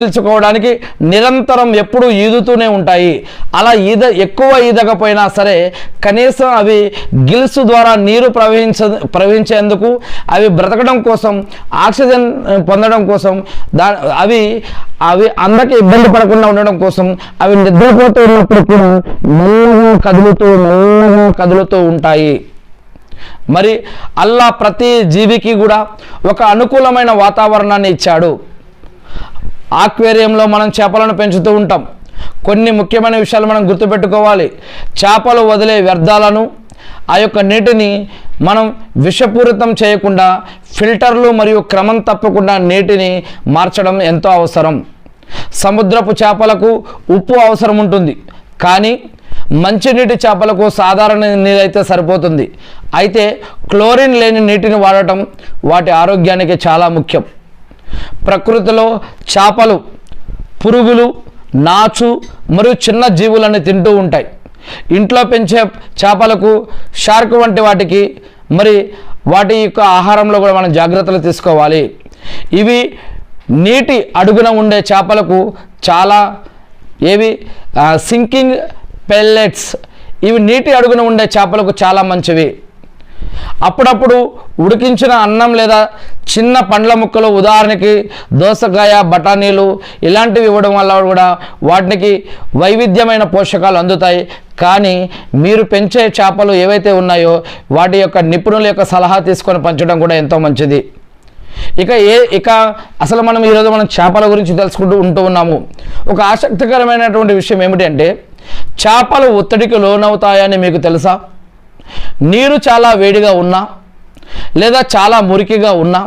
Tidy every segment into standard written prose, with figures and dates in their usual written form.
తెలుసుకోవడానికి నిరంతరం ఎప్పుడూ ఈదుతూనే ఉంటాయి. అలా ఎక్కువ ఈదకపోయినా సరే కనీసం అవి గిల్స్ ద్వారా నీరు ప్రవహించేందుకు, అవి బ్రతకడం కోసం, ఆక్సిజన్ పొందడం కోసం, అవి అందరికి ఇబ్బంది పడకుండా ఉండడం కోసం అవి నిద్రపోతూ ఉన్నప్పుడు కూడా మెల్లగా కదులుతూ ఉంటాయి. మరి అల్లా ప్రతి జీవికి కూడా ఒక అనుకూలమైన వాతావరణాన్ని ఇచ్చాడు. ఆక్వేరియంలో మనం చేపలను పెంచుతూ ఉంటాం. కొన్ని ముఖ్యమైన విషయాలు మనం గుర్తుపెట్టుకోవాలి. చేపలు వదిలే వ్యర్థాలను, ఆ యొక్క నీటిని మనం విషపూరితం చేయకుండా ఫిల్టర్లు మరియు క్రమం తప్పకుండా నీటిని మార్చడం ఎంతో అవసరం. సముద్రపు చేపలకు ఉప్పు అవసరం ఉంటుంది, కానీ మంచినీటి చేపలకు సాధారణ నీరైతే సరిపోతుంది. అయితే క్లోరిన్ లేని నీటిని వాడటం వాటి ఆరోగ్యానికి చాలా ముఖ్యం. ప్రకృతిలో చేపలు పురుగులు, నాచు మరియు చిన్న జీవులను తింటూ ఉంటాయి. ఇంట్లో పెంచే చేపలకు షార్క్ వంటి వాటికి మరి వాటి యొక్క ఆహారంలో కూడా మనం జాగ్రత్తలు తీసుకోవాలి. ఇవి నీటి అడుగున ఉండే చేపలకు చాలా సింకింగ్ పెల్లెట్స్, ఇవి నీటి అడుగున ఉండే చేపలకు చాలా మంచివి. అప్పుడప్పుడు ఉడికించిన అన్నం లేదా చిన్న పండ్ల ముక్కలు, ఉదాహరణకి దోసకాయ, బఠానీలు ఇలాంటివి ఇవ్వడం వల్ల కూడా వాటికి వైవిధ్యమైన పోషకాలు అందుతాయి. కానీ మీరు పెంచే చేపలు ఏవైతే ఉన్నాయో వాటి యొక్క నిపుణుల యొక్క సలహా తీసుకొని పెంచడం కూడా ఎంతో మంచిది. ఇక అసలు మనం ఈరోజు చేపల గురించి తెలుసుకుంటూ ఉన్నాము. ఒక ఆసక్తికరమైనటువంటి విషయం ఏమిటంటే, చేపలు ఒత్తిడికి లోనవుతాయని మీకు తెలుసా? నీరు చాలా వేడిగా ఉన్నా లేదా చాలా మురికిగా ఉన్నా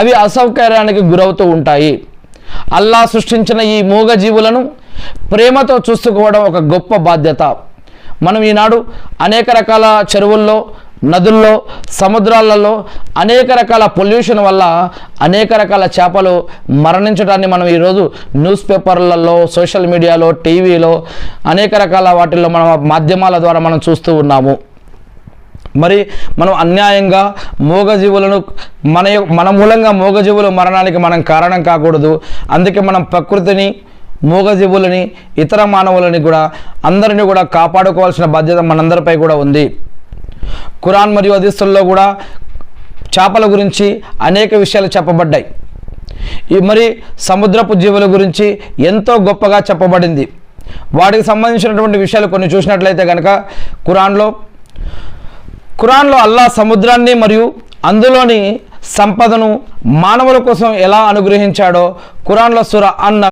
అవి అసౌకర్యానికి గురవుతూ ఉంటాయి. అల్లా సృష్టించిన ఈ మూగజీవులను ప్రేమతో చూసుకోవడం ఒక గొప్ప బాధ్యత. మనం ఈనాడు అనేక రకాల చెరువుల్లో, నదుల్లో, సముద్రాలలో అనేక రకాల పొల్యూషన్ వల్ల అనేక రకాల చేపలు మరణించడాన్ని మనం ఈరోజు న్యూస్ పేపర్లలో, సోషల్ మీడియాలో, టీవీలో అనేక రకాల వాటిల్లో మన మాధ్యమాల ద్వారా మనం చూస్తూ ఉన్నాము. మరి మనం అన్యాయంగా మూగజీవులను మన మూలంగా మూగజీవుల మరణానికి మనం కారణం కాకూడదు. అందుకే మనం ప్రకృతిని, మూగజీవులని, ఇతర మానవులని కూడా అందరినీ కూడా కాపాడుకోవాల్సిన బాధ్యత మనందరిపై కూడా ఉంది. ఖురాన్ మరియు హదీసుల్లో కూడా చేపల గురించి అనేక విషయాలు చెప్పబడ్డాయి. మరి సముద్రపు జీవుల గురించి ఎంతో గొప్పగా చెప్పబడింది. వాటికి సంబంధించినటువంటి విషయాలు కొన్ని చూసినట్లయితే కనుక ఖురాన్లో అల్లా సముద్రాన్ని మరియు అందులోని సంపదను మానవుల కోసం ఎలా అనుగ్రహించాడో ఖురాన్లో సూరా అన్